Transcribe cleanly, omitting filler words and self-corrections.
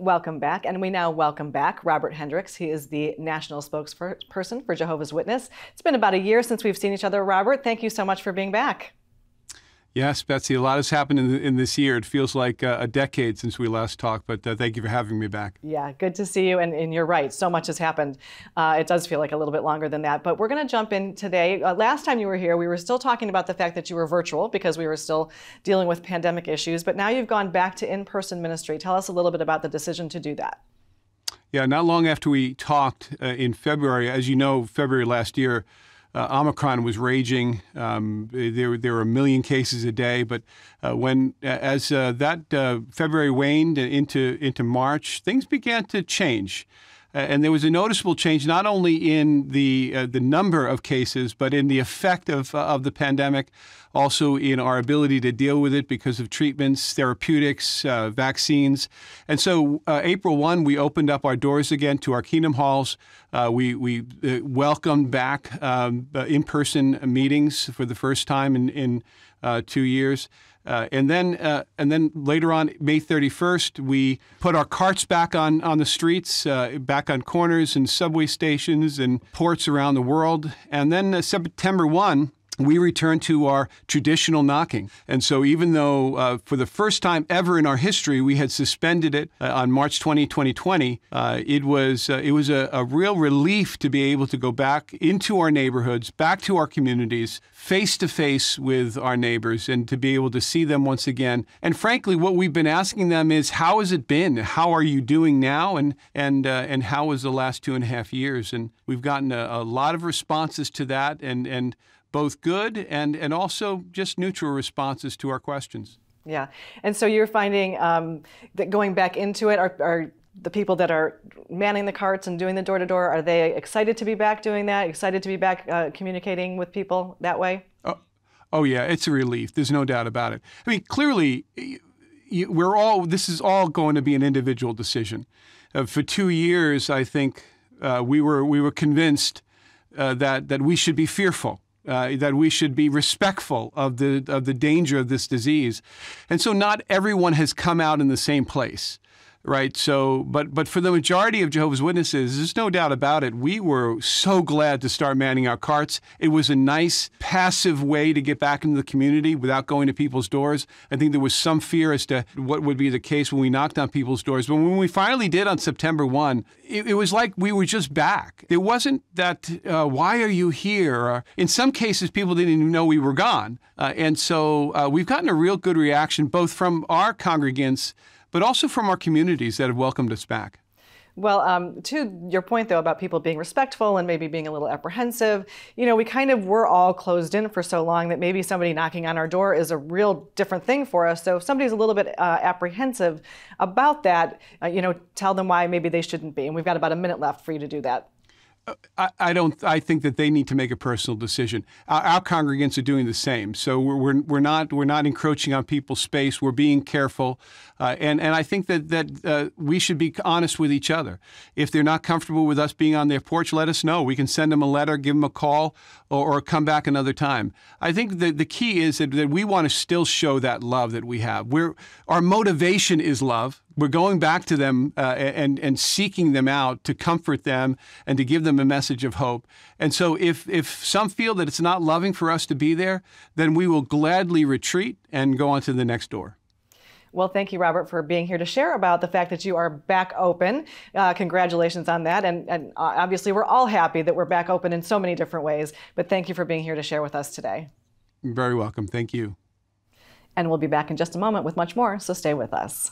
Welcome back. And we now welcome back Robert Hendriks. He is the national spokesperson for Jehovah's Witness. It's been about a year since we've seen each other. Robert, thank you so much for being back. Yes, Betsy, a lot has happened in this year. It feels like a decade since we last talked, but thank you for having me back. Yeah, good to see you. And you're right, so much has happened. It does feel like a little bit longer than that, but we're going to jump in today. Last time you were here, we were still talking about the fact that you were virtual because we were still dealing with pandemic issues, but now you've gone back to in-person ministry. Tell us a little bit about the decision to do that. Yeah, not long after we talked in February, as you know, February last year, Omicron was raging. There were 1 million cases a day. But as that February waned into March, things began to change. And there was a noticeable change not only in the number of cases, but in the effect of the pandemic, also in our ability to deal with it because of treatments, therapeutics, vaccines. And so April 1, we opened up our doors again to our Kingdom Halls. We welcomed back in-person meetings for the first time in 2 years. And then later on, May 31st, we put our carts back on the streets, back on corners and subway stations and ports around the world. And then September 1, we returned to our traditional knocking. And so even though for the first time ever in our history, we had suspended it on March 20, 2020, it was a real relief to be able to go back into our neighborhoods, back to our communities, face to face with our neighbors and to be able to see them once again. And frankly, what we've been asking them is, how has it been? How are you doing now? And how was the last 2.5 years? And we've gotten a lot of responses to that and both good and also just neutral responses to our questions. Yeah. And so you're finding that going back into it, are the people that are manning the carts and doing the door-to-door, are they excited to be back doing that, excited to be back communicating with people that way? Oh yeah, it's a relief. There's no doubt about it. I mean, clearly, this is all going to be an individual decision. For 2 years, I think we were convinced that we should be fearful. That we should be respectful of the danger of this disease. And so not everyone has come out in the same place, right? So, but for the majority of Jehovah's Witnesses, there's no doubt about it, we were so glad to start manning our carts. It was a nice, passive way to get back into the community without going to people's doors. I think there was some fear as to what would be the case when we knocked on people's doors. But when we finally did on September 1, it was like we were just back. It wasn't that, why are you here? Or in some cases, people didn't even know we were gone. And so we've gotten a real good reaction, both from our congregants, but also from our communities that have welcomed us back. Well, to your point, though, about people being respectful and maybe being a little apprehensive, you know, we kind of were all closed in for so long that maybe somebody knocking on our door is a real different thing for us. So if somebody's a little bit apprehensive about that, you know, tell them why maybe they shouldn't be. And we've got about a minute left for you to do that. I think that they need to make a personal decision. Our congregants are doing the same. So we're not encroaching on people's space. We're being careful, and I think that we should be honest with each other. If they're not comfortable with us being on their porch, let us know. We can send them a letter, give them a call, or come back another time. I think the key is that we want to still show that love that we have. Our motivation is love. We're going back to them and seeking them out to comfort them and to give them a message of hope. And so if some feel that it's not loving for us to be there, then we will gladly retreat and go on to the next door. Well, thank you, Robert, for being here to share about the fact that you are back open. Congratulations on that. And obviously, we're all happy that we're back open in so many different ways. But thank you for being here to share with us today. You're very welcome. Thank you. And we'll be back in just a moment with much more, so stay with us.